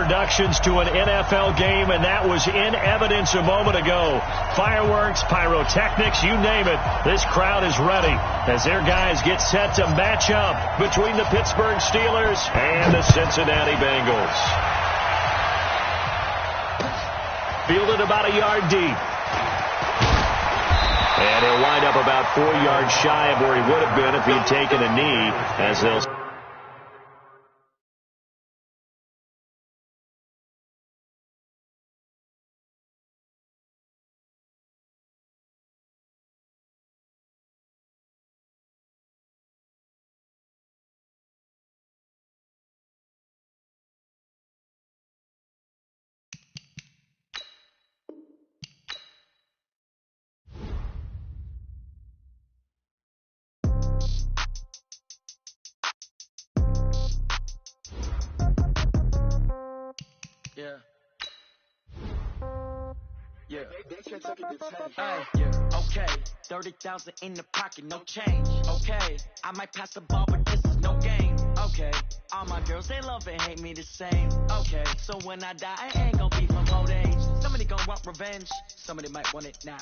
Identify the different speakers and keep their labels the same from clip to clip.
Speaker 1: introductions to an NFL game, and that was in evidence a moment ago. Fireworks, pyrotechnics, you name it. This crowd is ready as their guys get set to match up between the Pittsburgh Steelers and the Cincinnati Bengals. Fielded about a yard deep. And he'll wind up about 4 yards shy of where he would have been if he'd taken a knee, as they'll...
Speaker 2: Okay, 30,000 in the pocket, no change. Okay, I might pass the ball, but this is no game. Okay, all my girls, they love and hate me the same. Okay, so when I die, I ain't gonna be from old age. Somebody gonna want revenge, somebody might want it now.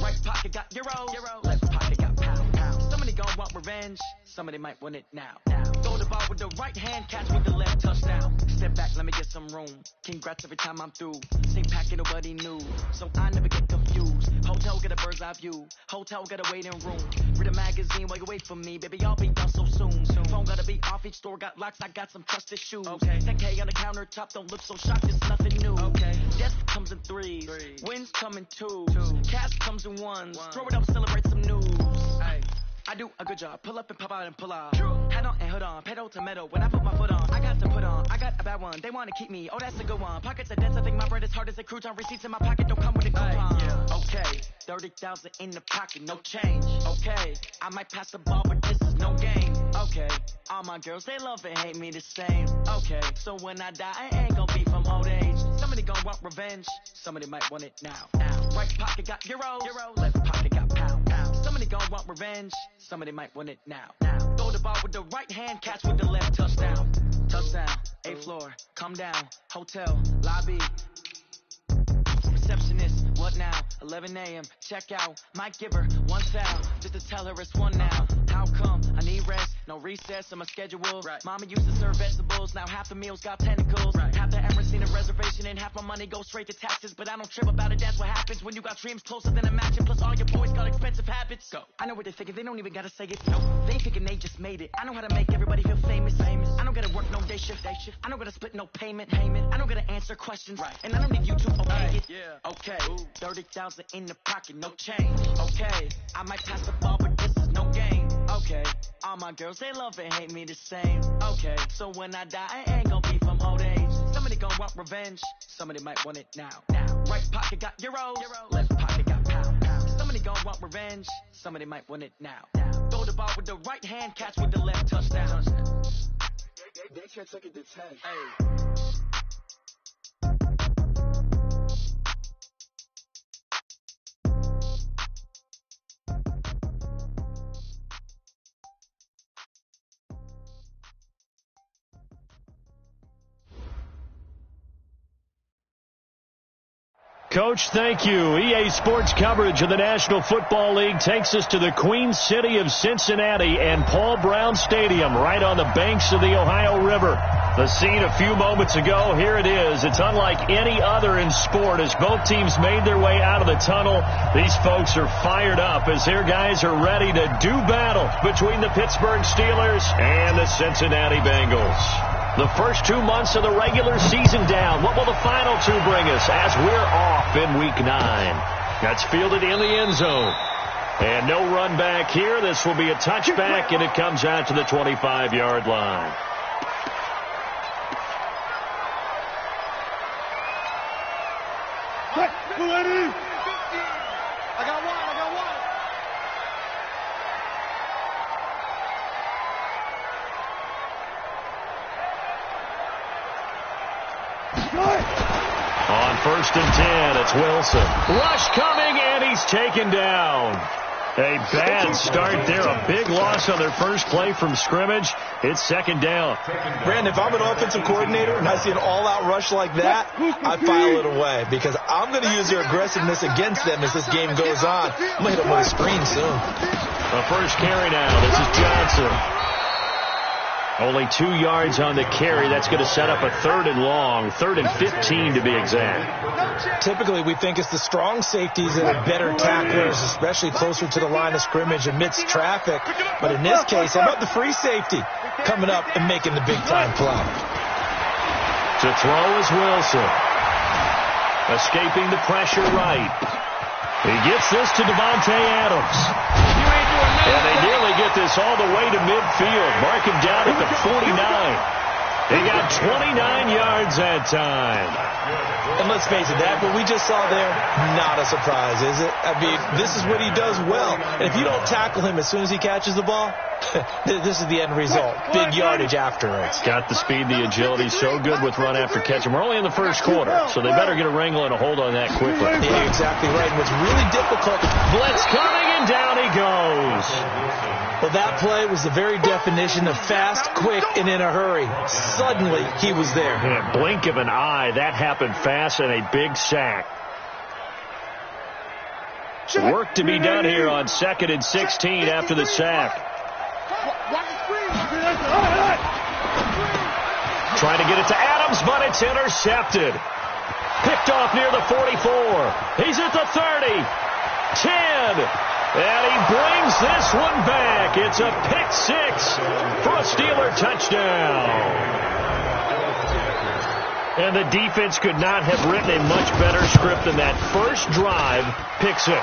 Speaker 2: Right pocket got euro, left pocket got pound. Somebody gonna want revenge, somebody might want it now. Throw the ball with the right hand, catch with the left, touchdown. Step back, let me get some room. Congrats every time I'm through. Same packet, nobody knew, so I never get confused. Hotel get a bird's eye view. Hotel got a waiting room. Read a magazine while you wait for me, baby. I'll be done so soon. Phone gotta be off. Each store got locks. I got some trusted shoes. Okay. 10K on the countertop. Don't look so shocked. It's nothing new. Okay. Death comes in threes. Wins come in twos. Cash comes in ones. Throw it up, celebrate some news. Hey. I do a good job. Pull up and pop out and pull off. Head on and hood on. Pedal to metal. When I put my foot on, I got to put on. I got a bad one. They want to keep me. Oh, that's a good one. Pockets are dense. I think my bread is hard as a crouton. Receipts in my pocket don't come with a coupon. Okay. 30,000 in the pocket. No change. Okay. I might pass the ball, but this is no game. Okay. All my girls, they love and hate me the same. Okay. So when I die, I ain't gonna be from old age. Somebody gonna want revenge. Somebody might want it now. Right pocket got euro. Left pocket got pound. Somebody gonna want revenge. Somebody might want it now. Throw the ball with the right hand, catch with the left, touchdown. Touchdown, 8th floor, come down, hotel, lobby. Receptionist, what now? 11 a.m., check out. Might give her one foul, just to tell her it's one now. How come? I need rest, no recess in my schedule. Right. Mama used to serve vegetables, now half the meals got tentacles. Right. Half the Emirates seen a reservation and half my money goes straight to taxes. But I don't trip about it, that's what happens when you got dreams closer than a match. And plus all your boys got expensive habits. Go. I know what they're thinking, they don't even gotta say it. No, they thinking they just made it. I know how to make everybody feel famous. I don't gotta work no day shift. I don't gotta split no payment. I don't gotta answer questions. Right. And I don't need you to okay it. Yeah. Okay. 30,000 in the pocket, no change. Okay. I might pass the ball, but this is no game. Okay. All my girls, they love and hate me the same. Okay. So when I die, I ain't gonna be from old age. Somebody gonna want revenge. Somebody might want it now. Right pocket got euro. Left pocket got pound. Somebody gonna want revenge. Somebody might want it now. Throw the ball with the right hand, catch with the left, touchdown. They can't take it to 10. Hey.
Speaker 1: Coach, thank you. EA Sports coverage of the National Football League takes us to the Queen City of Cincinnati and Paul Brown Stadium right on the banks of the Ohio River. The scene a few moments ago, here it is. It's unlike any other in sport as both teams made their way out of the tunnel. These folks are fired up as their guys are ready to do battle between the Pittsburgh Steelers and the Cincinnati Bengals. The first 2 months of the regular season down. What will the final two bring us as we're off in Week 9? That's fielded in the end zone. And no run back here. This will be a touchback, and it comes out to the 25-yard line.
Speaker 3: I got one.
Speaker 1: On 1st and 10, it's Wilson. Rush coming, and he's taken down. A bad start there. A big loss on their first play from scrimmage. It's second down.
Speaker 3: Brandon, if I'm an offensive coordinator and I see an all-out rush like that, I file it away because I'm going to use their aggressiveness against them as this game goes on. I'm going to hit them with a screen soon.
Speaker 1: The first carry now. This is Johnson. Only 2 yards on the carry. That's going to set up a 3rd and long. 3rd and 15 to be exact.
Speaker 3: Typically, we think it's the strong safeties that are better tacklers, especially closer to the line of scrimmage amidst traffic. But in this case, how about the free safety coming up and making the big-time play?
Speaker 1: To throw is Wilson. Escaping the pressure right. He gets this to Devontae Adams. And they nearly get this all the way to midfield. Mark him down at the 49. They got 29 yards that time.
Speaker 3: And let's face it, that what we just saw there, not a surprise, is it? I mean, this is what he does well. And if you don't tackle him as soon as he catches the ball, this is the end result. Big yardage afterwards.
Speaker 1: Got the speed, the agility, so good with run after catch. And we're only in the first quarter, so they better get a wrangle and a hold on that quickly.
Speaker 3: Yeah, exactly right. And what's really difficult,
Speaker 1: blitz coming, and down he goes.
Speaker 3: Well, that play was the very definition of fast, quick, and in a hurry. Suddenly, he was there.
Speaker 1: Yeah, blink of an eye. That happened fast and a big sack. Work to be done here on 2nd and 16 after the sack. Trying to get it to Adams, but it's intercepted. Picked off near the 44. He's at the 30. 10. And he brings this one back. It's a pick 6 for a Steeler touchdown. And the defense could not have written a much better script than that first drive, pick 6.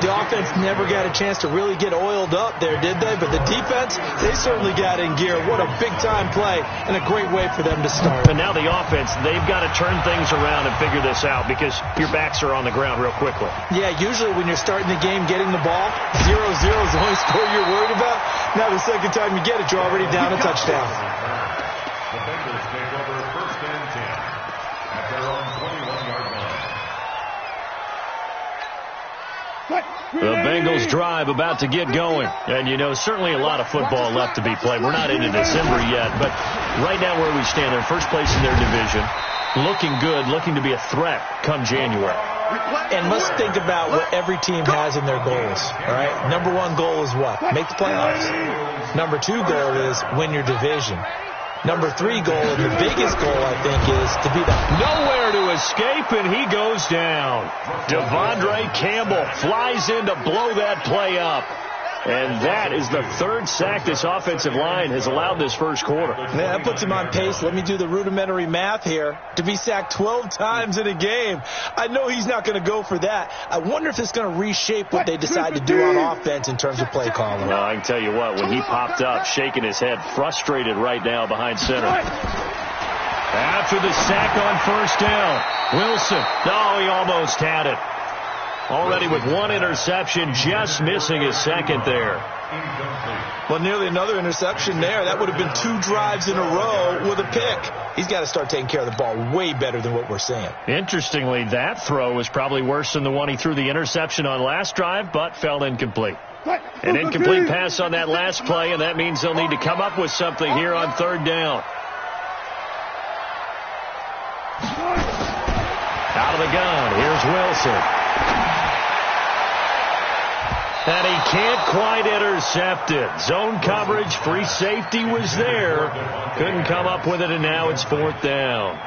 Speaker 3: The offense never got a chance to really get oiled up there, did they? But the defense, they certainly got in gear. What a big-time play and a great way for them to start.
Speaker 1: And now the offense, they've got to turn things around and figure this out because your backs are on the ground real quickly.
Speaker 3: Yeah, usually when you're starting the game getting the ball, 0-0 is the only score you're worried about. Now the second time you get it, you're already down a touchdown.
Speaker 4: The Bengals take over 1st and 10 at their own 21-yard line.
Speaker 1: The Bengals drive about to get going. And, you know, certainly a lot of football left to be played. We're not into December yet, but right now where we stand, they're first place in their division. Looking good, looking to be a threat come January.
Speaker 3: And let's think about what every team has in their goals, all right? Number 1 goal is what? Make the playoffs. Number 2 goal is win your division. Number 3 goal, and the biggest goal, I think, is to be the...
Speaker 1: Nowhere to escape, and he goes down. Devondre Campbell flies in to blow that play up. And that is the 3rd sack this offensive line has allowed this first quarter.
Speaker 3: Man, that puts him on pace. Let me do the rudimentary math here. To be sacked 12 times in a game. I know he's not going to go for that. I wonder if it's going to reshape what they decide to do on offense in terms of play calling.
Speaker 1: Well, I can tell you what, when he popped up, shaking his head, frustrated right now behind center. After the sack on first down, Wilson. No, he almost had it. Already with 1 interception, just missing his 2nd there.
Speaker 3: Well, nearly another interception there. That would have been 2 drives in a row with a pick. He's got to start taking care of the ball way better than what we're seeing.
Speaker 1: Interestingly, that throw was probably worse than the one he threw the interception on last drive, but fell incomplete. An incomplete pass on that last play, and that means they'll need to come up with something here on 3rd down. Out of the gun, here's Wilson. And he can't quite intercept it. Zone coverage, free safety was there. Couldn't come up with it, and now it's 4th down.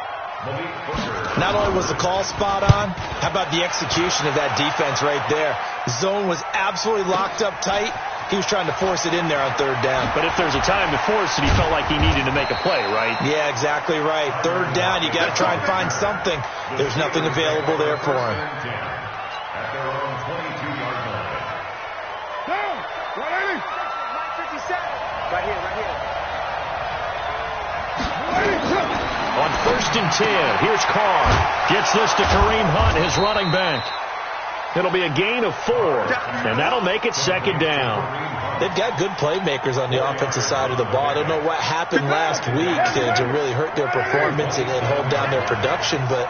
Speaker 3: Not only was the call spot on, how about the execution of that defense right there? Zone was absolutely locked up tight. He was trying to force it in there on 3rd down.
Speaker 1: But if there's a time to force it, he felt like he needed to make a play, right?
Speaker 3: Yeah, exactly right. 3rd down, you got to try and find something. There's nothing available there for him.
Speaker 4: At their own 22-yard line.
Speaker 3: Right here.
Speaker 1: On 1st and 10, here's Carr. Gets this to Kareem Hunt, his running back. It'll be a gain of 4, and that'll make it 2nd down.
Speaker 3: They've got good playmakers on the offensive side of the ball. I don't know what happened last week to really hurt their performance and hold down their production, but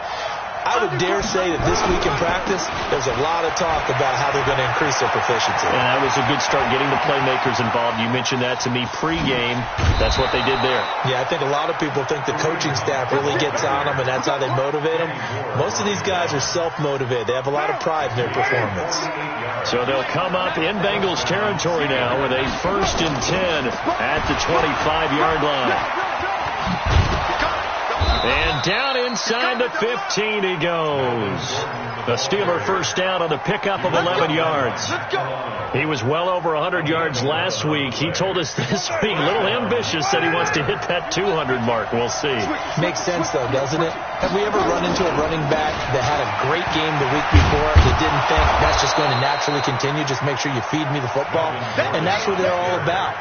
Speaker 3: I would dare say that this week in practice, there's a lot of talk about how they're going to increase their proficiency.
Speaker 1: And that was a good start, getting the playmakers involved. You mentioned that to me pregame. That's what they did there.
Speaker 3: Yeah, I think a lot of people think the coaching staff really gets on them, and that's how they motivate them. Most of these guys are self-motivated. They have a lot of pride in their performance.
Speaker 1: So they'll come up in Bengals territory now with a 1st and 10 at the 25-yard line. And down inside the 15 he goes. The Steeler first down on the pickup of 11 yards. He was well over 100 yards last week. He told us this week, a little ambitious, that he wants to hit that 200 mark. We'll see.
Speaker 3: Makes sense, though, doesn't it? Have we ever run into a running back that had a great game the week before that didn't think that's just going to naturally continue? Just make sure you feed me the football. And that's what they're all about.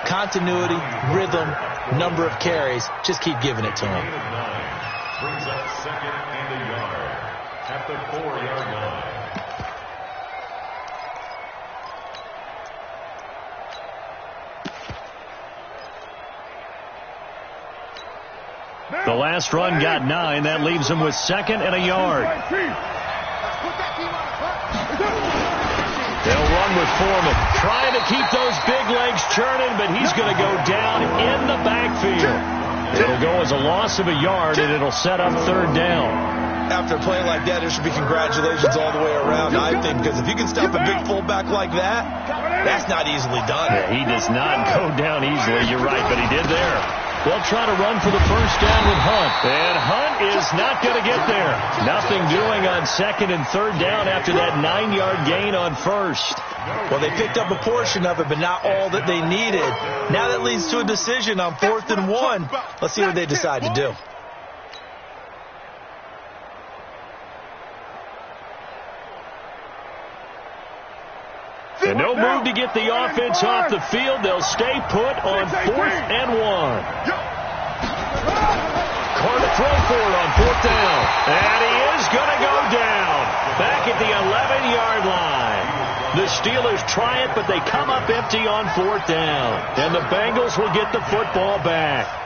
Speaker 3: Continuity, rhythm, number of carries. Just keep giving it to them.
Speaker 4: Brings up 2nd and a yard at the 4-yard line.
Speaker 1: The last run got 9. That leaves him with 2nd and a yard. They'll run with Foreman, trying to keep those big legs churning, but he's going to go down in the backfield. It'll go as a loss of a yard, and it'll set up 3rd down.
Speaker 3: After a play like that, there should be congratulations all the way around, I think, because if you can stop a big fullback like that, that's not easily done.
Speaker 1: Yeah, he does not go down easily, you're right, but he did there. They'll try to run for the first down with Hunt. And Hunt is not going to get there. Nothing doing on 2nd and 3rd down after that 9-yard gain on 1st.
Speaker 3: Well, they picked up a portion of it, but not all that they needed. Now that leads to a decision on 4th and 1. Let's see what they decide to do.
Speaker 1: And no move to get the offense off the field. They'll stay put on 4th and 1. Carr to throw for it on 4th down. And he is going to go down. Back at the 11-yard line. The Steelers try it, but they come up empty on 4th down. And the Bengals will get the football back.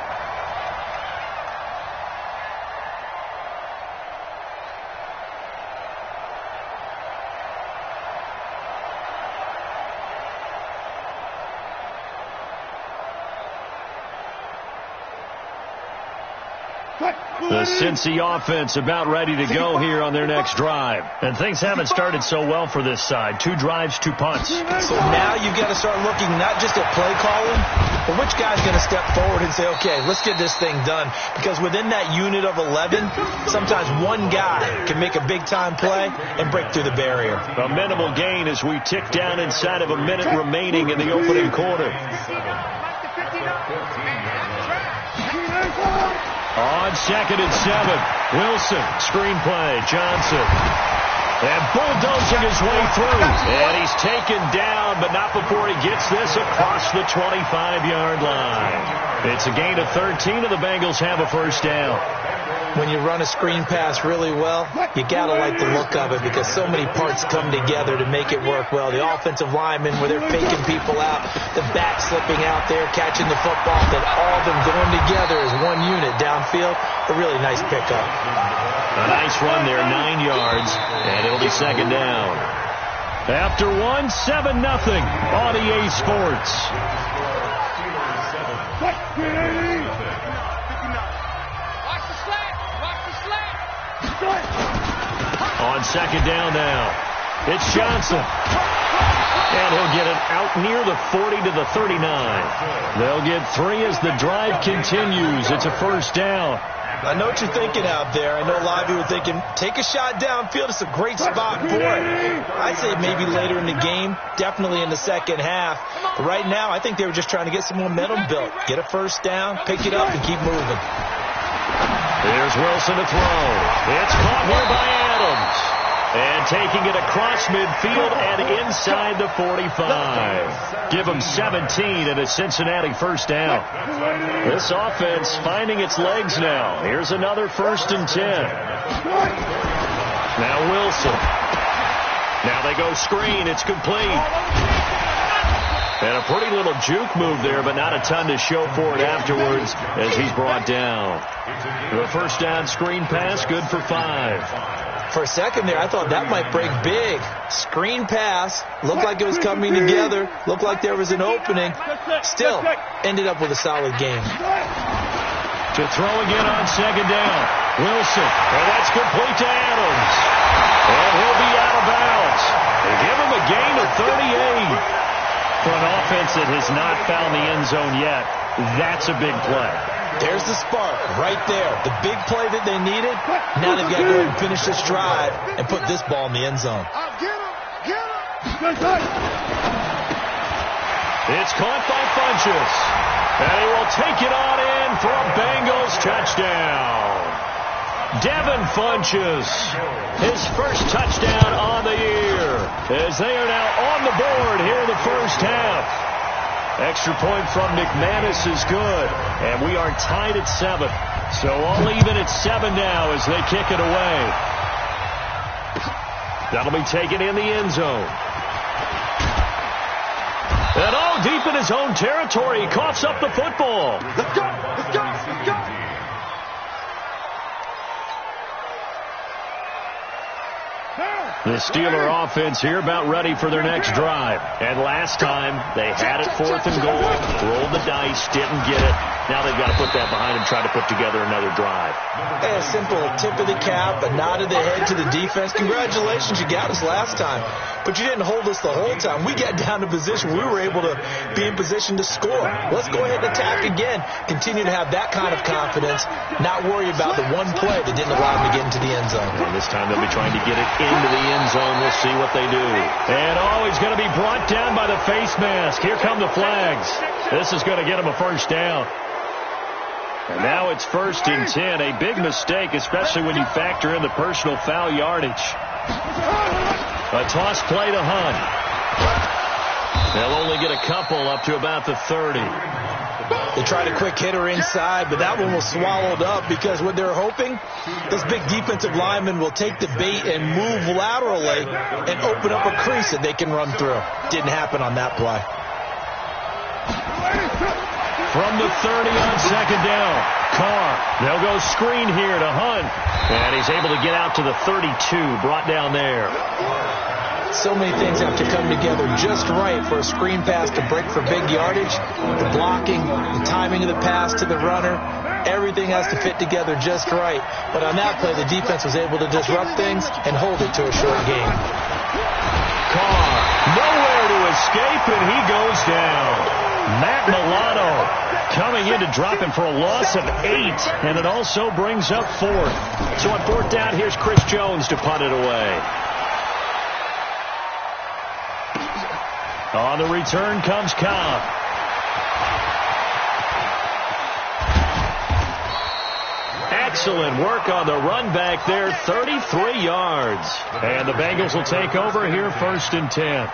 Speaker 1: The Cincy offense about ready to go here on their next drive. And things haven't started so well for this side. 2 drives, 2 punts.
Speaker 3: So now you've got to start looking not just at play calling, but which guy's going to step forward and say, okay, let's get this thing done. Because within that unit of 11, sometimes one guy can make a big-time play and break through the barrier.
Speaker 1: A minimal gain as we tick down inside of a minute remaining in the opening quarter. On 2nd and 7, Wilson, screenplay, Johnson. And bulldozing his way through. And he's taken down, but not before he gets this across the 25-yard line. It's a gain of 13, and the Bengals have a first down.
Speaker 3: When you run a screen pass really well, you got to like the look of it because so many parts come together to make it work well. The offensive linemen, where they're faking people out, the back slipping out there, catching the football, then all of them going together as one unit downfield. A really nice pickup.
Speaker 1: A nice run there, 9 yards, and it'll be 2nd down. After 1, 7-0 on EA Sports. On 2nd down now, it's Johnson. And he'll get it out near the 40 to the 39. They'll get 3 as the drive continues. It's a first down.
Speaker 3: I know what you're thinking out there. I know a lot of you are thinking, take a shot downfield. It's a great spot for it. I'd say maybe later in the game, definitely in the second half. But right now, I think they were just trying to get some momentum built. Get a first down, pick it up, and keep moving.
Speaker 1: Here's Wilson to throw. It's caught here by Adams. And taking it across midfield and inside the 45. Give them 17 and a Cincinnati first down. This offense finding its legs now. Here's another 1st and 10. Now Wilson. Now they go screen. It's complete. And a pretty little juke move there, but not a ton to show for it afterwards as he's brought down. The first down screen pass, good for 5.
Speaker 3: For a second there, I thought that might break big. Screen pass, looked like it was coming together, looked like there was an opening. Still, ended up with a solid game.
Speaker 1: To throw again on second down. Wilson, and that's complete to Adams. And he'll be out of bounds. They give him a gain of 38. For an offense that has not found the end zone yet, that's a big play.
Speaker 3: There's the spark right there. The big play that they needed. Now they've got to go ahead and finish this drive and put this ball in the end zone.
Speaker 1: It's caught by Funchess. And he will take it on in for a Bengals touchdown. Devin Funchess, his first touchdown on the year, as they are now on the board here in the first half. Extra point from McManus is good, and we are tied at 7. So all even at 7 now as they kick it away. That'll be taken in the end zone. And all deep in his own territory, he coughs up the football.
Speaker 5: Let's go, let's go, let's go.
Speaker 1: The Steeler offense here about ready for their next drive. And last time, they had it 4th and goal, rolled the dice, didn't get it. Now they've got to put that behind and try to put together another drive.
Speaker 3: A simple tip of the cap, a nod of the head to the defense. Congratulations, you got us last time. But you didn't hold us the whole time. We got down to position. We were able to be in position to score. Let's go ahead and attack again. Continue to have that kind of confidence, not worry about the one play that didn't allow them to get into the end zone.
Speaker 1: And this time they'll be trying to get it into the end zone. We'll see what they do. And he's going to be brought down by the face mask. Here come the flags. This is going to get him a first down. And now it's 1st and 10. A big mistake, especially when you factor in the personal foul yardage. A toss play to Hunt. They'll only get a couple up to about the 30.
Speaker 3: They tried a quick hitter inside, but that one was swallowed up because what they're hoping, this big defensive lineman will take the bait and move laterally and open up a crease that they can run through. Didn't happen on that play.
Speaker 1: From the 30 on second down, Carr. They'll go screen here to Hunt. And he's able to get out to the 32, brought down there.
Speaker 3: So many things have to come together just right for a screen pass to break for big yardage. The blocking, the timing of the pass to the runner, everything has to fit together just right. But on that play, the defense was able to disrupt things and hold it to a short game.
Speaker 1: Carr, nowhere to escape, and he goes down. Matt Milano coming in to drop him for a loss of 8, and it also brings up 4th. So on 4th down, here's Chris Jones to punt it away. On the return comes Cobb. Excellent work on the run back there, 33 yards. And the Bengals will take over here, 1st and 10.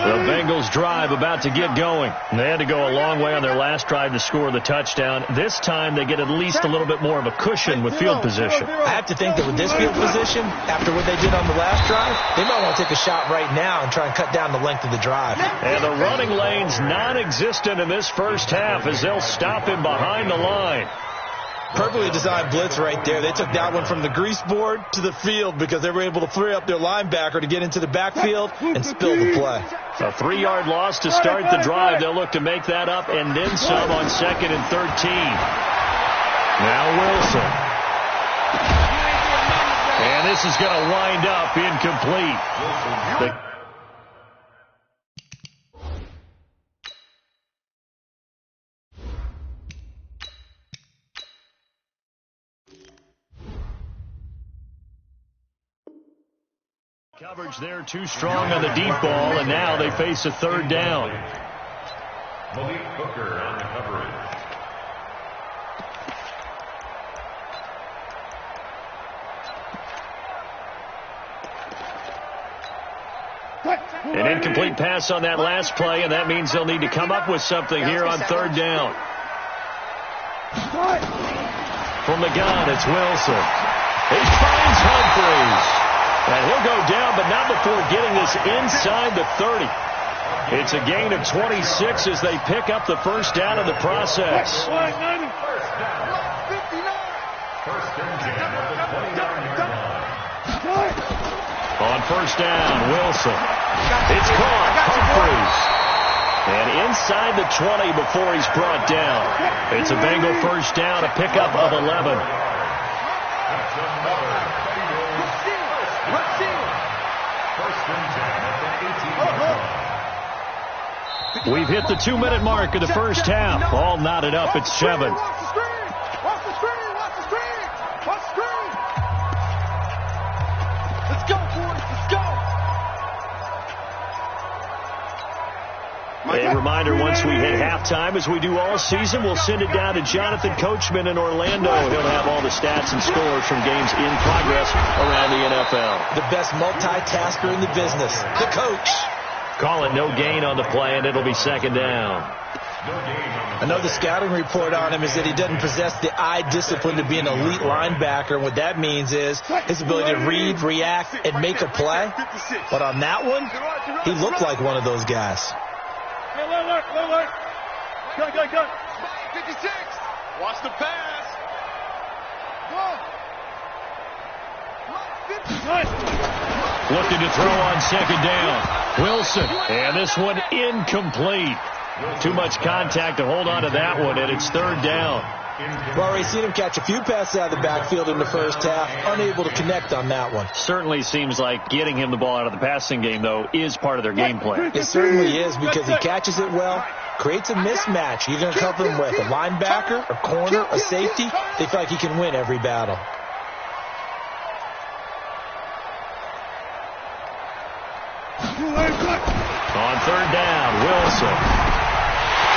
Speaker 1: The Bengals drive about to get going. They had to go a long way on their last drive to score the touchdown. This time they get at least a little bit more of a cushion with field position.
Speaker 3: I have to think that with this field position, after what they did on the last drive, they might want to take a shot right now and try and cut down the length of the drive.
Speaker 1: And the running lane's non-existent in this first half as they'll stop him behind the line.
Speaker 3: Perfectly designed blitz right there. They took that one from the grease board to the field because they were able to free up their linebacker to get into the backfield and spill the play.
Speaker 1: A 3-yard loss to start the drive. They'll look to make that up and then some on 2nd and 13. Now Wilson. And this is going to wind up incomplete. Coverage there too strong on the deep ball, and now they face a 3rd down.
Speaker 4: Malik Hooker on the coverage.
Speaker 1: An incomplete pass on that last play, and that means they'll need to come up with something here on 3rd down. From the gun, it's Wilson. He finds Humphries. And he'll go down, but not before getting this inside the 30. It's a gain of 26 as they pick up the first down in the process.
Speaker 4: First and 10 at the 29-yard line.
Speaker 1: On first down, Wilson. It's caught. Humphries. And inside the 20 before he's brought down. It's a Bengal first down, a pickup of 11.
Speaker 4: That's another first and 10 at the 18-yard line.
Speaker 1: We've hit the 2-minute mark of the first half. All knotted up at 7.
Speaker 5: Watch the screen! Watch the screen! Watch the screen! Watch the screen! Let's go, boys! Let's go!
Speaker 1: A reminder, once we hit halftime, as we do all season, we'll send it down to Jonathan Coachman in Orlando. He'll have all the stats and scores from games in progress around the NFL.
Speaker 3: The best multitasker in the business, the coach.
Speaker 1: Call it no gain on the play, and it'll be second down.
Speaker 3: I know the scouting report on him is that he doesn't possess the eye discipline to be an elite linebacker. And what that means is his ability to read, react, and make a play. But on that one, he looked like one of those guys.
Speaker 5: Go. 56. Watch the pass.
Speaker 1: Looking to throw on second down. Wilson. And this one incomplete. Too much contact to hold on to that one, and it's third down.
Speaker 3: We've already seen him catch a few passes out of the backfield in the first half, unable to connect on that one.
Speaker 1: Certainly seems like getting him the ball out of the passing game, though, is part of their game plan.
Speaker 3: It certainly is, because he catches it well, creates a mismatch. You're going to cover him with a linebacker, a corner, a safety. They feel like he can win every battle.
Speaker 1: On third down, Wilson.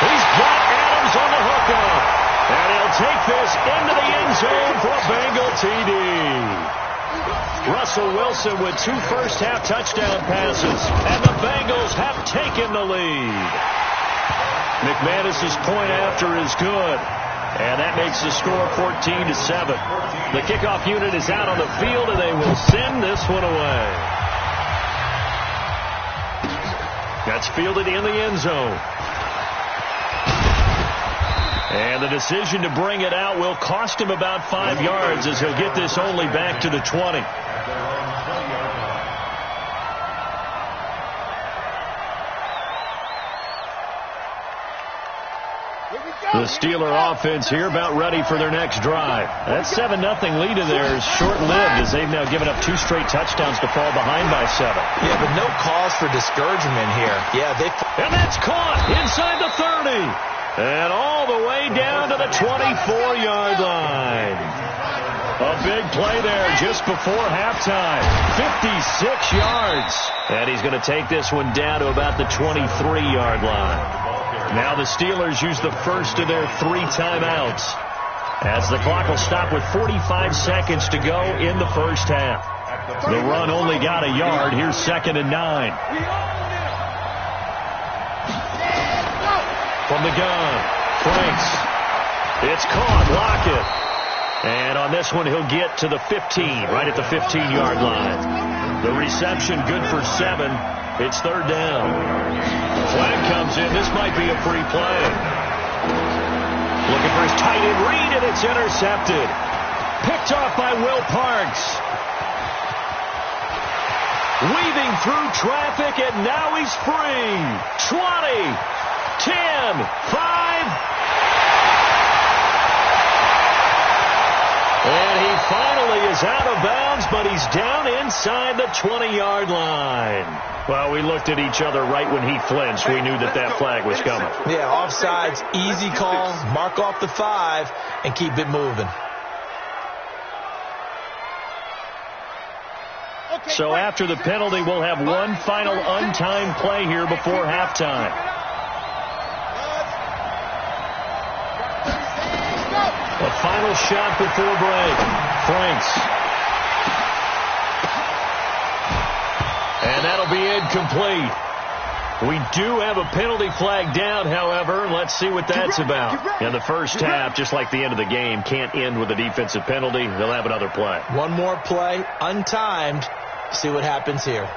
Speaker 1: He's got Adams on the hookup. And he'll take this into the end zone for a Bengal TD. Russell Wilson with 2 first-half touchdown passes. And the Bengals have taken the lead. McManus's point after is good. And that makes the score 14-7. The kickoff unit is out on the field, and they will send this one away. That's fielded in the end zone. And the decision to bring it out will cost him about 5 yards as he'll get this only back to the 20. The Steeler offense here about ready for their next drive. That 7-0 lead of theirs is short-lived as they've now given up 2 straight touchdowns to fall behind by 7.
Speaker 3: Yeah, but no cause for discouragement here. Yeah,
Speaker 1: and that's caught inside the 30. And all the way down to the 24-yard line. A big play there just before halftime. 56 yards. And he's going to take this one down to about the 23-yard line. Now the Steelers use the first of their 3 timeouts, as the clock will stop with 45 seconds to go in the first half. The run only got a yard. Here's 2nd and 9. From the gun, Franks. It's caught. Lockett. And on this one, he'll get to the 15, right at the 15-yard line. The reception good for 7. It's third down. Flag comes in. This might be a free play. Looking for his tight end read, and it's intercepted. Picked off by Will Parks. Weaving through traffic, and now he's free. 20, 10, 5. And he finally is out of bounds, but he's down inside the 20-yard line. Well, we looked at each other right when he flinched. We knew that that flag was coming.
Speaker 3: Yeah, offsides, easy call, mark off the 5, and keep it moving.
Speaker 1: So after the penalty, we'll have one final untimed play here before halftime. A final shot before break. Franks. And that'll be incomplete. We do have a penalty flag down, however. Let's see what that's about. In the first half, just like the end of the game, can't end with a defensive penalty. They'll have another play.
Speaker 3: One more play, untimed. See what happens here.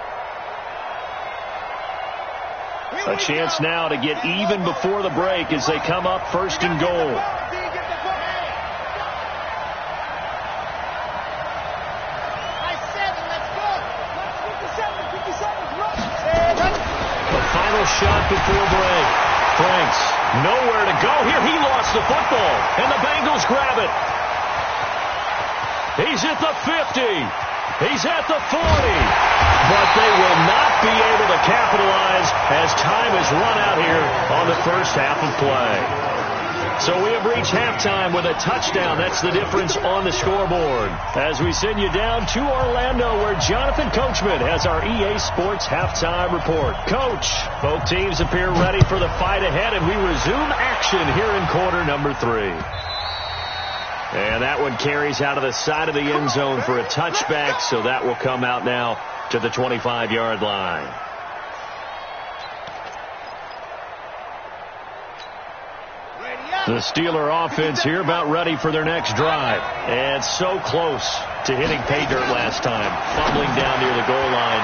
Speaker 1: A chance now to get even before the break as they come up first and goal. The final shot before break. Franks, nowhere to go here. He lost the football, and the Bengals grab it. He's at the 50. He's at the 40. But they will not be able to capitalize as time has run out here on the first half of play. So we have reached halftime with a touchdown. That's the difference on the scoreboard. As we send you down to Orlando, where Jonathan Coachman has our EA Sports halftime report. Coach, both teams appear ready for the fight ahead, and we resume action here in quarter number 3. And that one carries out of the side of the end zone for a touchback, so that will come out now to the 25-yard line. The Steeler offense here about ready for their next drive. And so close to hitting pay dirt last time, fumbling down near the goal line.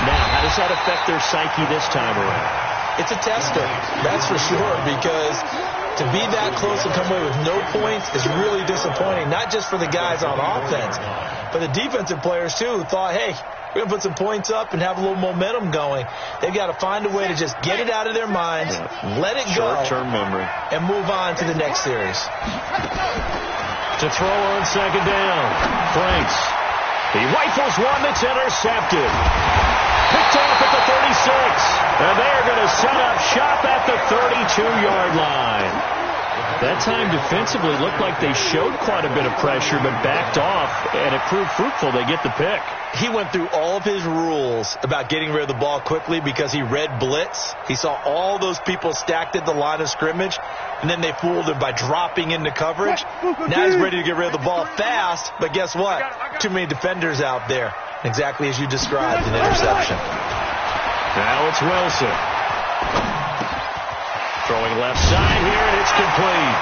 Speaker 1: Now, how does that affect their psyche this time around?
Speaker 3: It's a tester, that's for sure, because to be that close and come away with no points is really disappointing, not just for the guys on offense, but the defensive players, too, who thought, hey, we're going to put some points up and have a little momentum going. They've got to find a way to just get it out of their minds, let it go,
Speaker 1: short-term memory,
Speaker 3: and move on to the next series.
Speaker 1: To throw on second down, Franks. He rifles one that's intercepted. Picked off at the 36. And they're going to set up shop at the 32-yard line. That time defensively looked like they showed quite a bit of pressure but backed off, and it proved fruitful. They get the pick.
Speaker 3: He went through all of his rules about getting rid of the ball quickly because he read blitz. He saw all those people stacked at the line of scrimmage, and then they fooled him by dropping into coverage. Now he's ready to get rid of the ball fast, but guess what? Too many defenders out there. Exactly as you described, an interception.
Speaker 1: Now it's Wilson. Throwing left side here, and it's complete.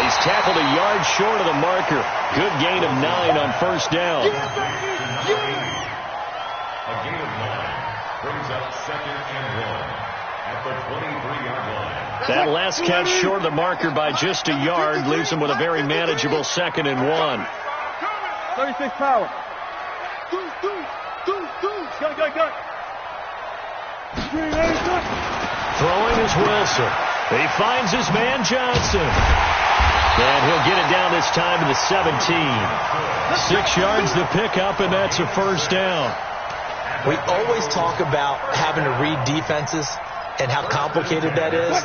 Speaker 1: He's tackled a yard short of the marker. Good gain of 9 on first down.
Speaker 4: A gain of 9 brings up second and 1 at the 23-yard line.
Speaker 1: That last catch short of the marker by just a yard leaves him with a very manageable second and 1.
Speaker 5: 36 power. Go.
Speaker 1: Throwing is Wilson. He finds his man Johnson. And he'll get it down this time to the 17. 6 yards the pickup, and that's a first down.
Speaker 3: We always talk about having to read defenses and how complicated that is.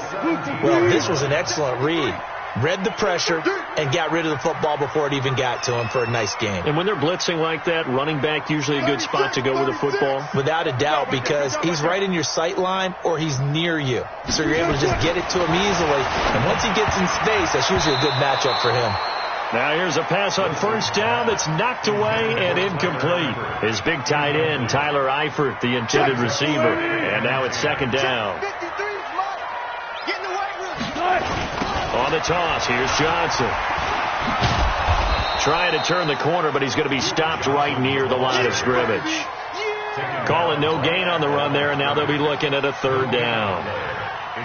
Speaker 3: Well, this was an excellent read. Read the pressure and got rid of the football before it even got to him for a nice gain.
Speaker 1: And when they're blitzing like that, running back usually a good spot to go with the football?
Speaker 3: Without a doubt, because he's right in your sight line or he's near you. So you're able to just get it to him easily. And once he gets in space, that's usually a good matchup for him.
Speaker 1: Now here's a pass on first down that's knocked away and incomplete. His big tight end, Tyler Eifert, the intended receiver. And now it's second down. On the toss, here's Johnson. Trying to turn the corner, but he's going to be stopped right near the line of scrimmage. Calling no gain on the run there, and now they'll be looking at a third down.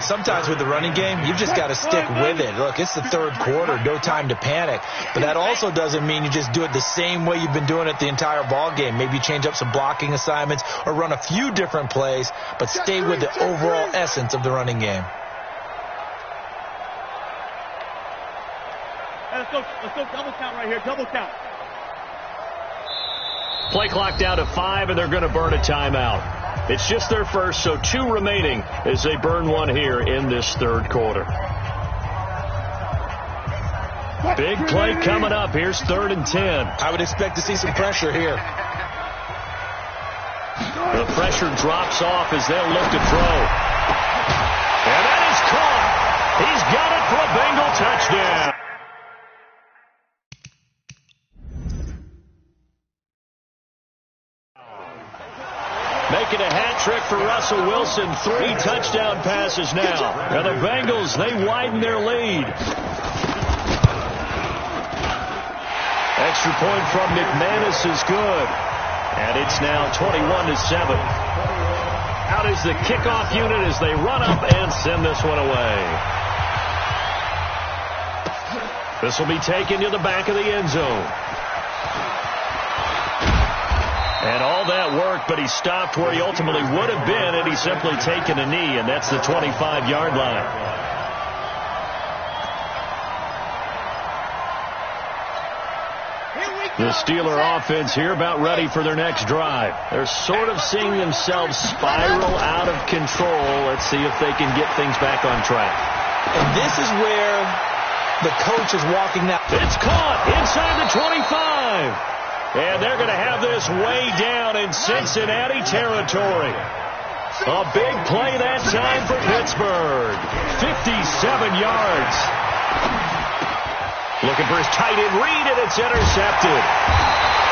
Speaker 3: Sometimes with the running game, you've just got to stick with it. Look, it's the third quarter, no time to panic. But that also doesn't mean you just do it the same way you've been doing it the entire ball game. Maybe change up some blocking assignments or run a few different plays, but stay with the overall essence of the running game.
Speaker 5: Let's go double count right here, double count.
Speaker 1: Play clock down to 5, and they're going to burn a timeout. It's just their first, so 2 remaining as they burn one here in this third quarter. Big play coming up. Here's 3rd and 10.
Speaker 3: I would expect to see some pressure here.
Speaker 1: The pressure drops off as they'll look to throw. And that is caught. He's got it for a Bengal touchdown. Making a hat trick for Russell Wilson. 3 touchdown passes now. And the Bengals, they widen their lead. Extra point from McManus is good. And it's now 21-7. Out is the kickoff unit as they run up and send this one away. This will be taken to the back of the end zone. And all that work, but he stopped where he ultimately would have been had he simply taken a knee, and that's the 25-yard line. The Steeler offense here about ready for their next drive. They're sort of seeing themselves spiral out of control. Let's see if they can get things back on track.
Speaker 3: And this is where the coach is walking now.
Speaker 1: It's caught inside the 25. And they're going to have this way down in Cincinnati territory. A big play that time for Pittsburgh. 57 yards. Looking for his tight end read, and it's intercepted.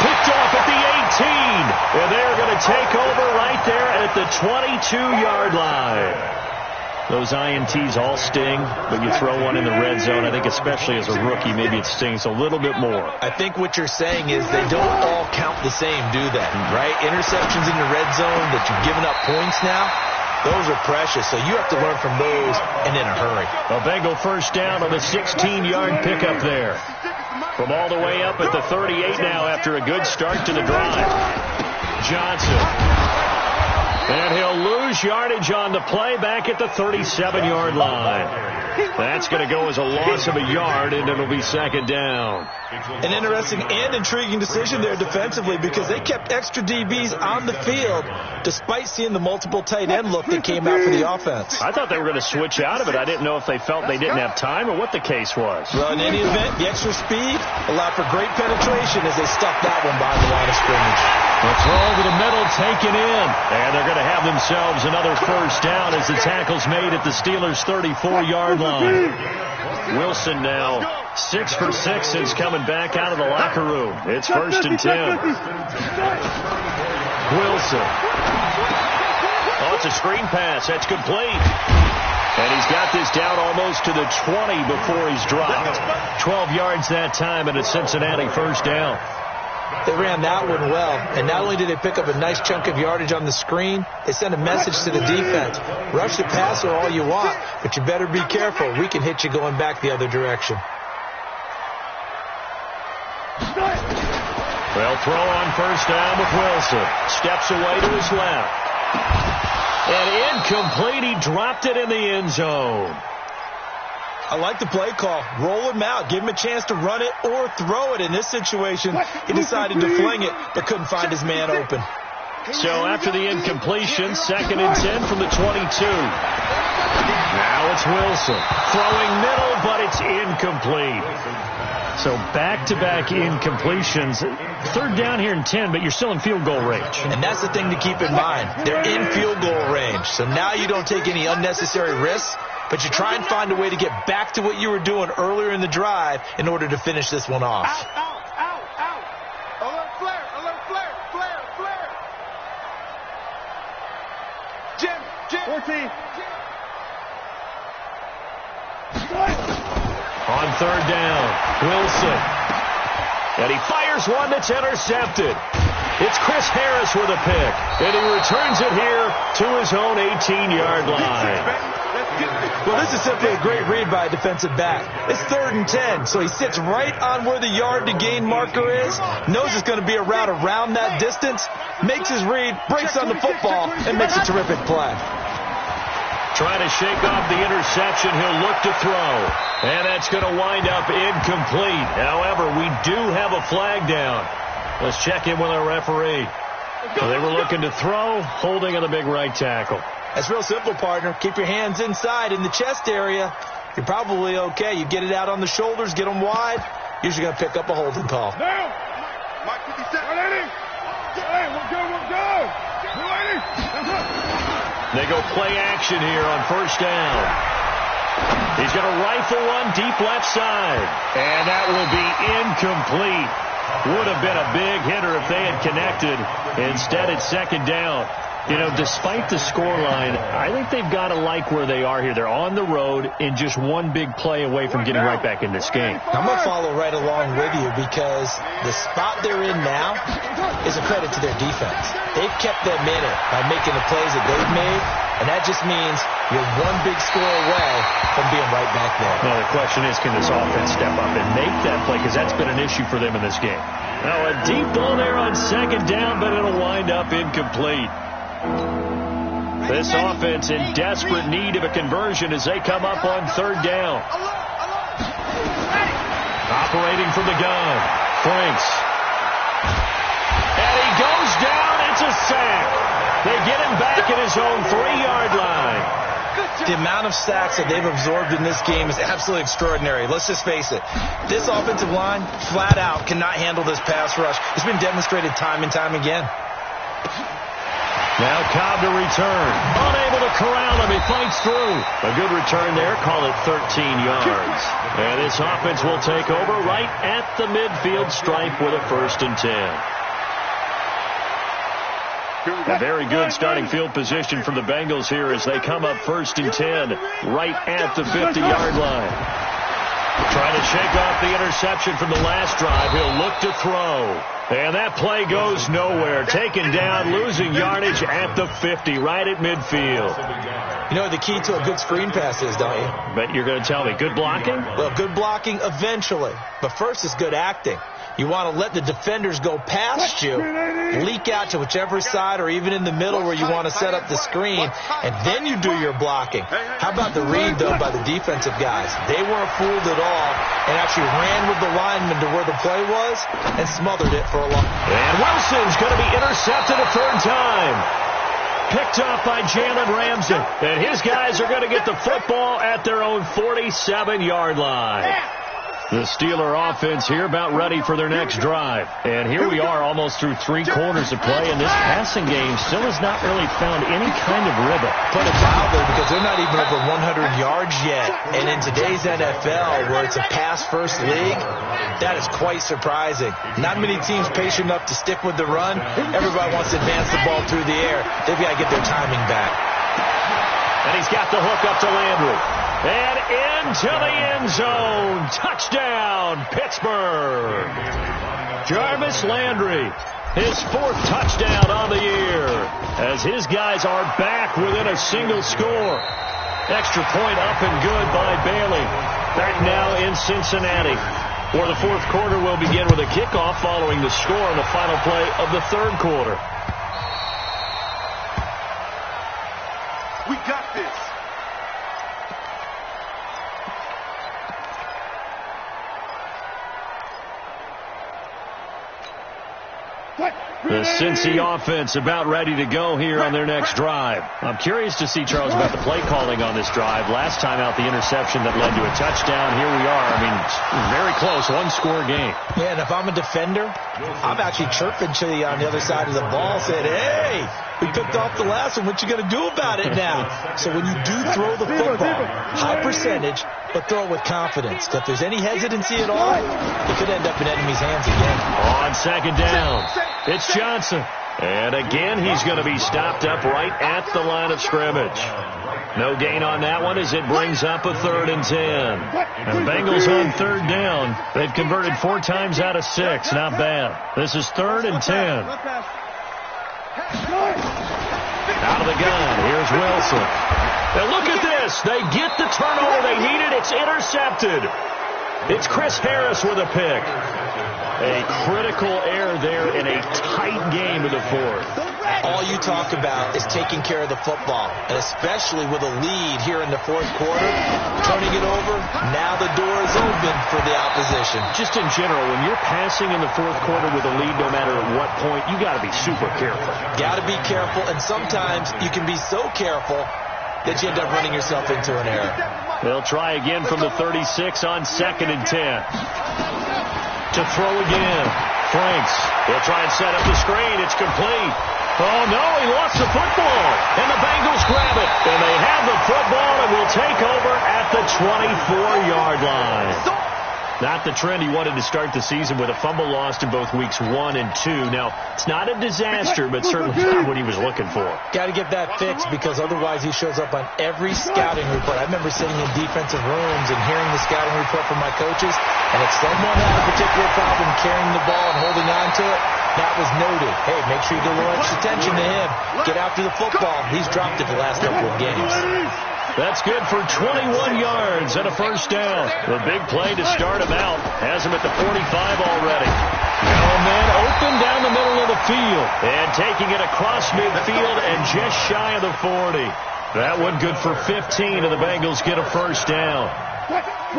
Speaker 1: Picked off at the 18. And they're going to take over right there at the 22-yard line. Those INTs all sting, but you throw one in the red zone. I think especially as a rookie, maybe it stings a little bit more.
Speaker 3: I think what you're saying is they don't all count the same, do they? Right? Interceptions in the red zone that you've given up points now, those are precious. So you have to learn from those and in a hurry.
Speaker 1: A Bengal first down on the 16-yard pickup there. From all the way up at the 38 now after a good start to the drive. Johnson. And he'll lose yardage on the play back at the 37-yard line. That's going to go as a loss of a yard, and it'll be second down.
Speaker 3: An interesting and intriguing decision there defensively because they kept extra DBs on the field despite seeing the multiple tight end look that came out for the offense.
Speaker 1: I thought they were going to switch out of it. I didn't know if they felt they didn't have time or what the case was.
Speaker 3: Well, in any event, the extra speed allowed for great penetration as they stuck that one behind the line of scrimmage.
Speaker 1: The throw to the middle taken in. And they're going to have themselves another first down as the tackle's made at the Steelers' 34-yard line. Wilson now 6 for 6 since coming back out of the locker room. It's 1st and 10. Wilson. Oh, it's a screen pass. That's complete. And he's got this down almost to the 20 before he's dropped. 12 yards that time and a Cincinnati first down.
Speaker 3: They ran that one well, and not only did they pick up a nice chunk of yardage on the screen, they sent a message to the defense. Rush the passer all you want, but you better be careful. We can hit you going back the other direction.
Speaker 1: Well, throw on first down with Wilson. Steps away to his left. And incomplete. He dropped it in the end zone.
Speaker 3: I like the play call. Roll him out. Give him a chance to run it or throw it. In this situation, he decided to fling it, but couldn't find his man open.
Speaker 1: So after the incompletion, 2nd and 10 from the 22. Now it's Wilson. Throwing middle, but it's incomplete. So back-to-back incompletions. 3rd down here and 10, but you're still in field goal range.
Speaker 3: And that's the thing to keep in mind. They're in field goal range. So now you don't take any unnecessary risks, but you try and find a way to get back to what you were doing earlier in the drive in order to finish this one off.
Speaker 5: Out, out, out, out. Alert flare, flare, flare. Jim. 14.
Speaker 1: On 3rd down, Wilson. And he fires one that's intercepted. It's Chris Harris with a pick. And he returns it here to his own 18-yard line.
Speaker 3: Well, this is simply a great read by a defensive back. It's 3rd and 10, so he sits right on where the yard-to-gain marker is, knows it's going to be a route around that distance, makes his read, breaks on the football, and makes a terrific play.
Speaker 1: Trying to shake off the interception. He'll look to throw. And that's going to wind up incomplete. However, we do have a flag down. Let's check in with our referee. So they were looking to throw, holding on the big right tackle.
Speaker 3: That's real simple, partner. Keep your hands inside in the chest area. You're probably okay. You get it out on the shoulders, get them wide. Usually going to pick up a holding call.
Speaker 5: Now, Mike 57. Hey, we're good.
Speaker 1: They go play action here on first down. He's going to rifle one deep left side. And that will be incomplete. Would have been a big hitter if they had connected. Instead, it's 2nd down. You know, despite the scoreline, I think they've got to like where they are here. They're on the road and just one big play away from getting right back in this game.
Speaker 3: I'm going to follow right along with you because the spot they're in now is a credit to their defense. They've kept them in it by making the plays that they've made, and that just means you're one big score away from being right back there.
Speaker 1: Well, the question is, can this offense step up and make that play? Because that's been an issue for them in this game. Now, a deep ball there on second down, but it'll wind up incomplete. This offense in desperate need of a conversion as they come up on third down. Operating from the gun, Franks. And he goes down. It's a sack. They get him back at his own 3-yard line.
Speaker 3: The amount of sacks that they've absorbed in this game is absolutely extraordinary. Let's just face it. This offensive line, flat out, cannot handle this pass rush. It's been demonstrated time and time again.
Speaker 1: Now Cobb to return. Unable to corral him. He fights through. A good return there. Call it 13 yards. And this offense will take over right at the midfield stripe with a 1st and 10. A very good starting field position for the Bengals here as they come up 1st and 10 right at the 50-yard line. Trying to shake off the interception from the last drive. He'll look to throw. And that play goes nowhere. Taken down, losing yardage at the 50, right at midfield.
Speaker 3: You know what the key to a good screen pass is, don't you?
Speaker 1: But you're going to tell me, good blocking?
Speaker 3: Well, good blocking eventually. But first is good acting. You want to let the defenders go past you, leak out to whichever side or even in the middle where you want to set up the screen, and then you do your blocking. How about the read, though, by the defensive guys? They weren't fooled at all and actually ran with the lineman to where the play was and smothered it for a long time.
Speaker 1: And Wilson's going to be intercepted a 3rd time. Picked up by Jalen Ramsey. And his guys are going to get the football at their own 47-yard line. The Steeler offense here about ready for their next drive. And here we are almost through 3 quarters of play, and this passing game still has not really found any kind of rhythm.
Speaker 3: Put it mildly, because they're not even over 100 yards yet. And in today's NFL, where it's a pass-first league, that is quite surprising. Not many teams patient enough to stick with the run. Everybody wants to advance the ball through the air. They've got to get their timing back.
Speaker 1: And he's got the hook up to Landry. And into the end zone. Touchdown, Pittsburgh. Jarvis Landry, his 4th touchdown on the year, as his guys are back within a single score. Extra point up and good by Bailey. Back now in Cincinnati. For the 4th quarter will begin with a kickoff following the score on the final play of the 3rd quarter.
Speaker 5: We got this.
Speaker 1: The Cincy offense about ready to go here on their next drive. I'm curious to see, Charles, about the play calling on this drive. Last time out, the interception that led to a touchdown. Here we are. I mean, very close, 1-score game.
Speaker 3: Yeah, and if I'm a defender, I'm actually chirping to you on the other side of the ball, saying, hey, we picked off the last one. What you going to do about it now? So when you do throw the football, high percentage, but throw it with confidence. If there's any hesitancy at all, it could end up in enemy's hands again.
Speaker 1: On 2nd down, it's Johnson. And again, he's going to be stopped up right at the line of scrimmage. No gain on that one as it brings up a 3rd and 10. And the Bengals on 3rd down. They've converted 4 times out of 6. Not bad. This is 3rd and 10. Out of the gun. Here's Wilson. Now look at this. They get the turnover they needed. It's intercepted. It's Chris Harris with a pick. A critical error there in a tight game in the 4th.
Speaker 3: All you talk about is taking care of the football, and especially with a lead here in the 4th quarter, turning it over, now the door is open for the opposition.
Speaker 1: Just in general, when you're passing in the 4th quarter with a lead, no matter at what point, you got to be super careful.
Speaker 3: Got to be careful, and sometimes you can be so careful that you end up running yourself into an error.
Speaker 1: They'll try again from the 36 on 2nd and 10. To throw again. Franks. They'll try and set up the screen. It's complete. Oh, no, he lost the football. And the Bengals grab it. And they have the football and will take over at the 24-yard line. Not the trend he wanted to start the season with a fumble lost in both weeks 1 and 2. Now, it's not a disaster, but certainly not what he was looking for.
Speaker 3: Got to get that fixed because otherwise he shows up on every scouting report. I remember sitting in defensive rooms and hearing the scouting report from my coaches, and if someone had a particular problem carrying the ball and holding on to it, that was noted. Hey, make sure you give a little extra attention to him. Get after the football. He's dropped it the last couple of games.
Speaker 1: That's good for 21 yards and a first down. The big play to start him out has him at the 45 already. Now a man open down the middle of the field and taking it across midfield and just shy of the 40. That one good for 15, and the Bengals get a first down.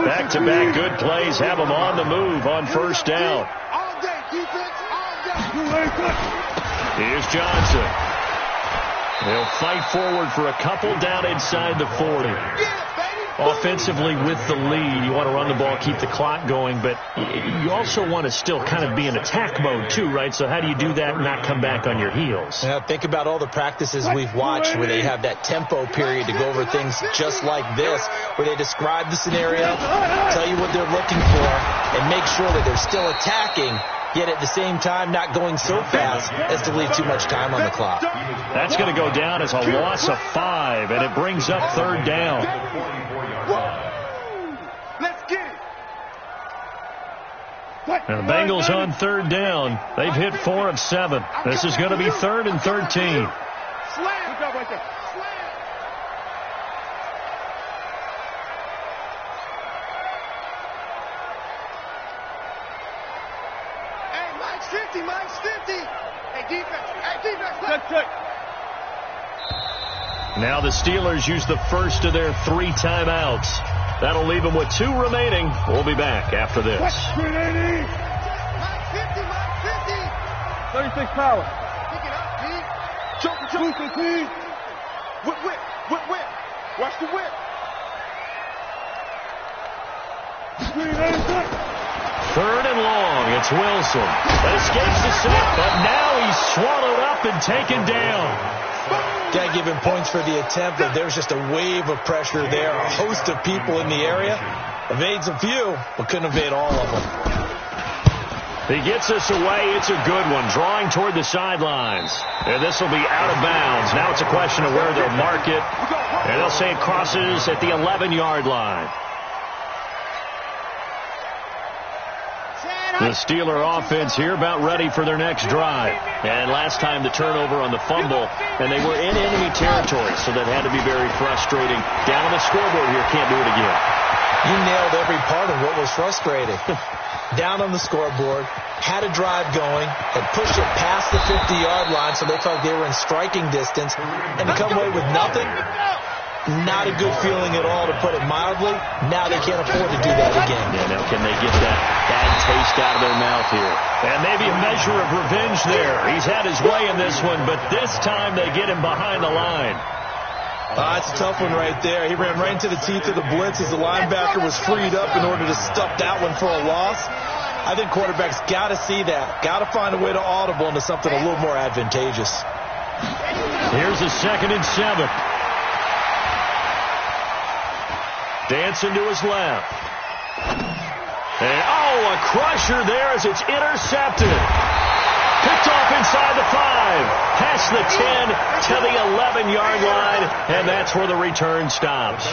Speaker 1: Back-to-back good plays have them on the move on first down. Here's Johnson. They'll fight forward for a couple down inside the 40. Offensively with the lead, you want to run the ball, keep the clock going, but you also want to still kind of be in attack mode too, right? So how do you do that and not come back on your heels?
Speaker 3: Yeah, think about all the practices we've watched where they have that tempo period to go over things just like this, where they describe the scenario, tell you what they're looking for, and make sure that they're still attacking, yet at the same time not going so fast as to leave too much time on the clock.
Speaker 1: That's going to go down as a loss of 5, and it brings up third down.
Speaker 5: Let's get it.
Speaker 1: And the Bengals on third down. They've hit 4 of 7. This is going to be 3rd and 13.
Speaker 5: Slam. Good job right there. Slam. Hey, Mike's 50. Mike's 50. Hey, defense. Hey, defense. Check.
Speaker 1: Now the Steelers use the first of their 3 timeouts. That'll leave them with 2 remaining. We'll be back after this.
Speaker 5: Mike 50. Mike 50. 36 power. Pick it up, D. Choke, please. Whip. Watch the whip.
Speaker 1: Third and long. It's Wilson. Escapes the sack, but now he's swallowed up and taken down.
Speaker 3: Got to give him points for the attempt, but there's just a wave of pressure there. A host of people in the area. Evades a few, but couldn't evade all of them.
Speaker 1: He gets us away. It's a good one. Drawing toward the sidelines. And this will be out of bounds. Now it's a question of where they'll mark it. And they'll say it crosses at the 11-yard line. The Steeler offense here about ready for their next drive. And last time the turnover on the fumble, and they were in enemy territory, so that had to be very frustrating. Down on the scoreboard here, can't do it again.
Speaker 3: You nailed every part of what was frustrating. Down on the scoreboard, had a drive going, and pushed it past the 50-yard line so they felt they were in striking distance, and to come away with nothing, not a good feeling at all, to put it mildly. Now they can't afford to do that again.
Speaker 1: Yeah, now can they get that bad taste out of their mouth here? And maybe a measure of revenge there. He's had his way in this one, but this time they get him behind the line.
Speaker 3: It's a tough one right there. He ran right into the teeth of the blitz as the linebacker was freed up in order to stuff that one for a loss. I think quarterbacks got to see that. Got to find a way to audible into something a little more advantageous.
Speaker 1: Here's a 2nd and 7. Dancing to his left. And, a crusher there as it's intercepted. Picked off inside the 5. Past the 10 to the 11-yard line. And that's where the return stops.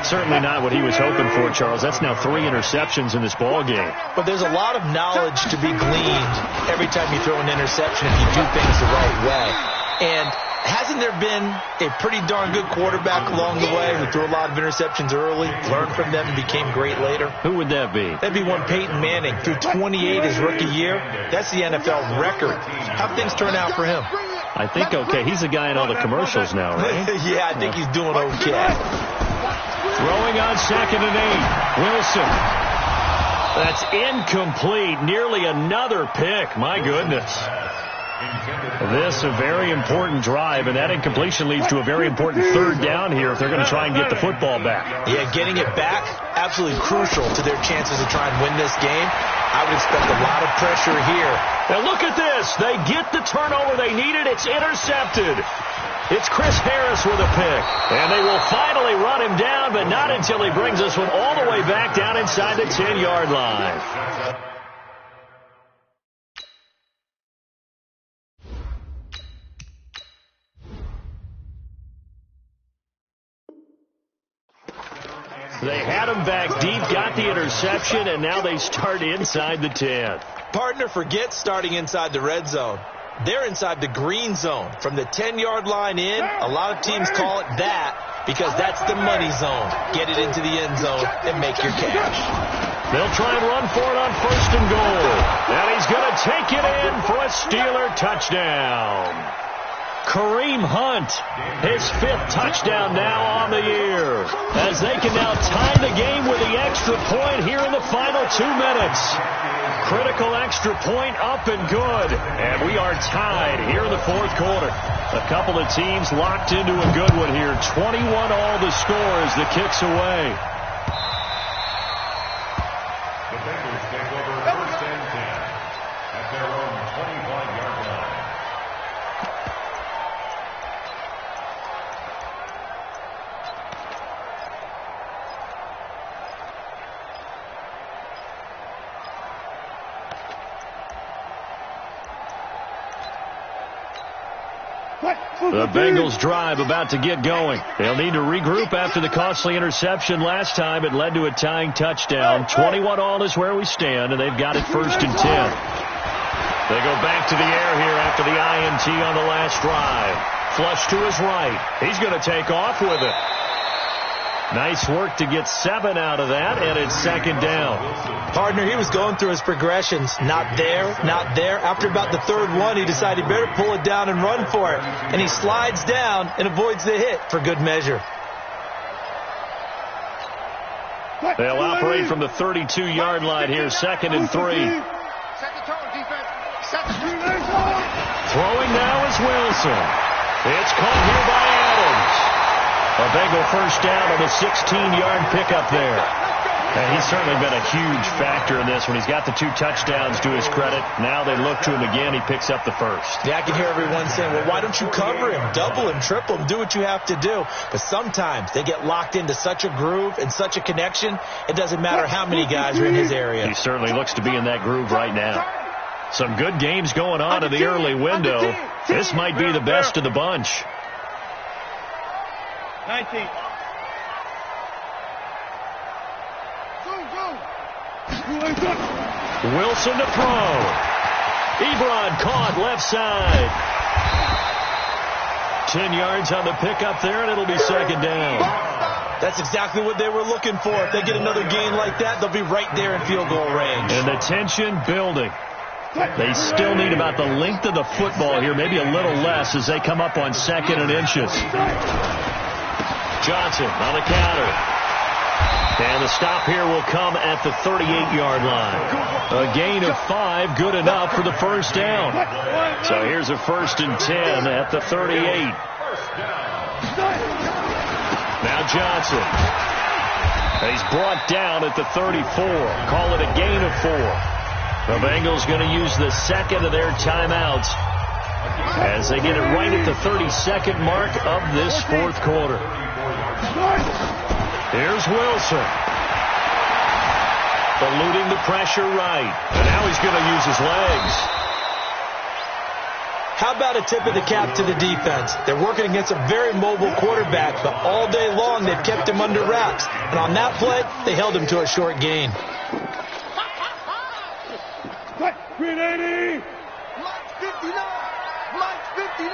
Speaker 1: Certainly not what he was hoping for, Charles. That's now 3 interceptions in this ball game.
Speaker 3: But there's a lot of knowledge to be gleaned every time you throw an interception if you do things the right way. And hasn't there been a pretty darn good quarterback along the way who threw a lot of interceptions early, learned from them, and became great later?
Speaker 1: Who would that be?
Speaker 3: That'd be one Peyton Manning. Threw 28 his rookie year. That's the NFL record. How'd things turn out for him?
Speaker 1: I think okay. He's the guy in all the commercials now, right?
Speaker 3: Yeah, I think he's doing okay.
Speaker 1: Throwing on 2nd and 8. Wilson. That's incomplete. Nearly another pick. My goodness. This a very important drive, and that incompletion leads to a very important third down here if they're going to try and get the football back.
Speaker 3: Yeah, getting it back, absolutely crucial to their chances to try and win this game. I would expect a lot of pressure here.
Speaker 1: Now look at this. They get the turnover they needed. It's intercepted. It's Chris Harris with a pick. And they will finally run him down, but not until he brings this one all the way back down inside the 10-yard line. They had him back deep, got the interception, and now they start inside the 10.
Speaker 3: Partner, forget starting inside the red zone. They're inside the green zone. From the 10-yard line in, a lot of teams call it that because that's the money zone. Get it into the end zone and make your cash.
Speaker 1: They'll try and run for it on 1st and goal. And he's going to take it in for a Steeler touchdown. Kareem Hunt, his 5th touchdown now on the year, as they can now tie the game with the extra point here in the final 2 minutes. Critical extra point up and good, and we are tied here in the 4th quarter. A couple of teams locked into a good one here. 21 all the score as the kick's away.
Speaker 4: The Bengals take over 1st and 10 at their own 25-yard line.
Speaker 1: The Bengals drive about to get going. They'll need to regroup after the costly interception last time. It led to a tying touchdown. 21 all is where we stand, and they've got it 1st and 10. They go back to the air here after the INT on the last drive. Flush to his right. He's going to take off with it. Nice work to get 7 out of that, and it's 2nd down.
Speaker 3: Partner, he was going through his progressions. Not there, not there. After about the 3rd one, he decided he better pull it down and run for it. And he slides down and avoids the hit for good measure.
Speaker 1: They'll operate from the 32-yard line here, 2nd and 3. Throwing now is Wilson. It's caught here by Adams. A Bengal 1st down on the 16-yard pickup there. And he's certainly been a huge factor in this when he's got the 2 touchdowns to his credit. Now they look to him again. He picks up the 1st.
Speaker 3: Yeah, I can hear everyone saying, well, why don't you cover him, double him, triple him, do what you have to do. But sometimes they get locked into such a groove and such a connection, it doesn't matter how many guys are in his area.
Speaker 1: He certainly looks to be in that groove right now. Some good games going on in the early window. This might be the best of the bunch.
Speaker 5: 19.
Speaker 1: Wilson to throw. Ebron caught left side. 10 yards on the pickup there, and it'll be 2nd down.
Speaker 3: That's exactly what they were looking for. If they get another gain like that, they'll be right there in field goal range.
Speaker 1: And the tension building. They still need about the length of the football here, maybe a little less as they come up on 2nd and inches. Johnson on the counter. And the stop here will come at the 38-yard line. A gain of 5, good enough for the 1st down. So here's a 1st and 10 at the 38. Now Johnson. He's brought down at the 34. Call it a gain of 4. The Bengals going to use the 2nd of their timeouts as they get it right at the 32nd mark of this 4th quarter. Here's Wilson. Eluding the pressure right. And now he's going to use his legs.
Speaker 3: How about a tip of the cap to the defense? They're working against a very mobile quarterback, but all day long they've kept him under wraps. And on that play, they held him to a short gain.
Speaker 5: 380.
Speaker 2: Mike 59. Mike 59.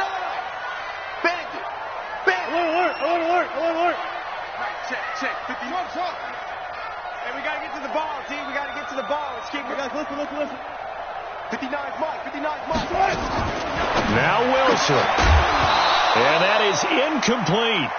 Speaker 2: Bandit.
Speaker 5: Alert.
Speaker 2: Right, check. 51 talk. Hey, we got to get to the ball, team. We got to get to the ball. Let's keep it.
Speaker 5: Guys, listen.
Speaker 2: 59's Mike. 59's Mike.
Speaker 1: Now Wilson. And that is incomplete.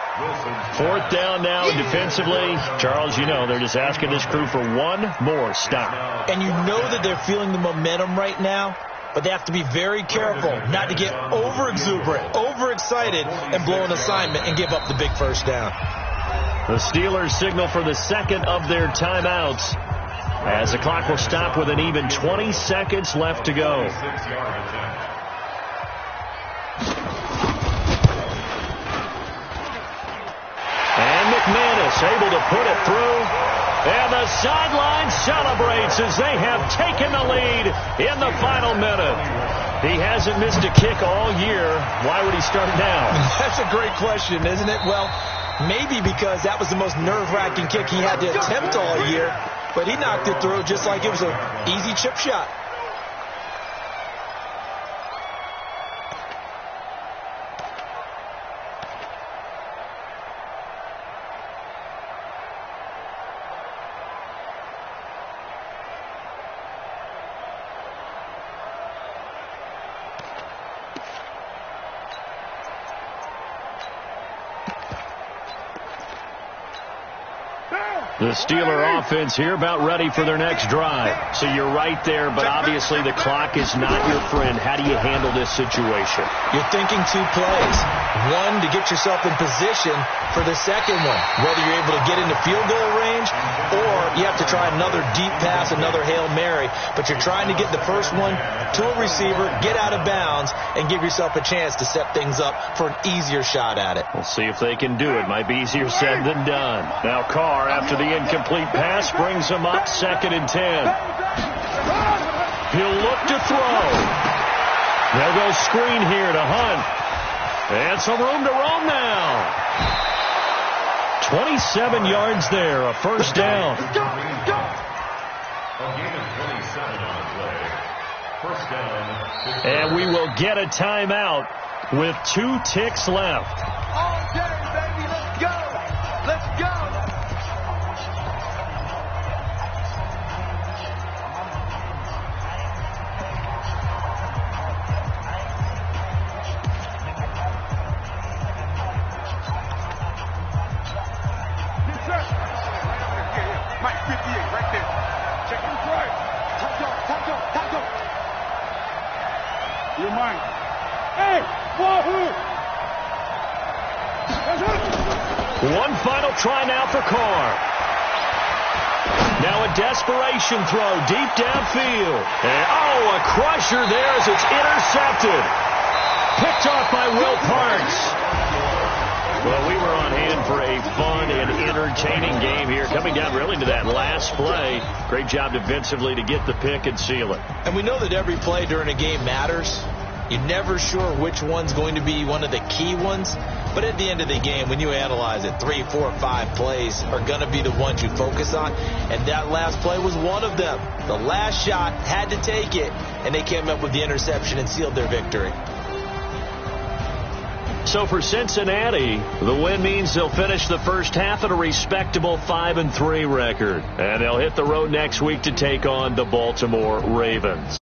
Speaker 1: 4th down now defensively. Charles, you know, they're just asking this crew for one more stop.
Speaker 3: And you know that they're feeling the momentum right now, but they have to be very careful not to get over-exuberant, overexcited, and blow an assignment and give up the big 1st down.
Speaker 1: The Steelers signal for the 2nd of their timeouts as the clock will stop with an even 20 seconds left to go. sideline celebrates as they have taken the lead in the final minute. He hasn't missed a kick all year. Why would he start now?
Speaker 3: That's a great question, isn't it? Well, maybe because that was the most nerve-wracking kick he had to attempt all year, but he knocked it through just like it was an easy chip shot.
Speaker 1: The Steeler offense here about ready for their next drive. So you're right there, but obviously the clock is not your friend. How do you handle this situation?
Speaker 3: You're thinking two plays. One, to get yourself in position for the second one, whether you're able to get into field goal range or you have to try another deep pass, another Hail Mary. But you're trying to get the first one to a receiver, get out of bounds, and give yourself a chance to set things up for an easier shot at it.
Speaker 1: We'll see if they can do it. Might be easier said than done. Now Carr, after the incomplete pass, brings him up 2nd and 10. He'll look to throw. They'll go screen here to Hunt. And some room to roam now. 27 yards there, a first down.
Speaker 4: A gain of 27 on the play. First down.
Speaker 1: And we will get a timeout with 2 ticks left.
Speaker 5: All day, baby. Let's go. Let's go. Mike 58, right there. Check him right. Top dog. You're mine. Hey, wahoo!
Speaker 1: One final try now for Carr. Now a desperation throw deep downfield. And, a crusher there as it's intercepted. Picked off by Will Parks. Well, we were on hand for a fun and entertaining game here. Coming down really to that last play. Great job defensively to get the pick and seal it.
Speaker 3: And we know that every play during a game matters. You're never sure which one's going to be one of the key ones. But at the end of the game, when you analyze it, 3, 4, 5 plays are going to be the ones you focus on. And that last play was one of them. The last shot had to take it, and they came up with the interception and sealed their victory.
Speaker 1: So for Cincinnati, the win means they'll finish the first half at a respectable 5-3 record. And they'll hit the road next week to take on the Baltimore Ravens.